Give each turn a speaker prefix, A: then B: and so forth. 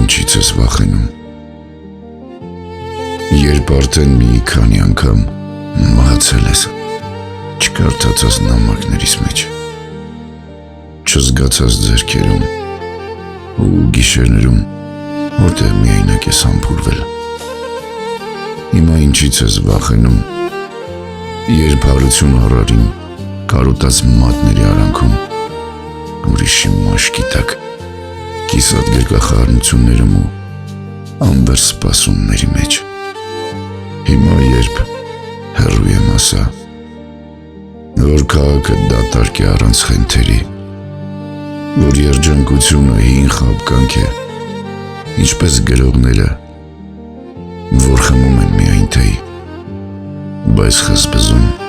A: Ինչից ես վախենում։ Երբ արդեն մի քանի անգամ մահացել ես չկարդացած նամակներիս մեջ, չզգացած ձեռքերում ու գիշերներում, որտեղ միայնակ ես համբուրվել։ Հիմա ինչից ես վախենում, երբ հարություն առարին կարոտած մատների արանքում, ուրիշի մաշկի տակ, կիսատ գրկախառնություններում ու անվեր սպասումների մեջ։ Հիմա երբ հեռու եմ ասա, որ քաղաքը դատարկ է առանց խենթերի, որ երջանկությունը հին խաբկանք է, ինչպես գրողները, որ խմում են միայն թեյ, բայց խզբզում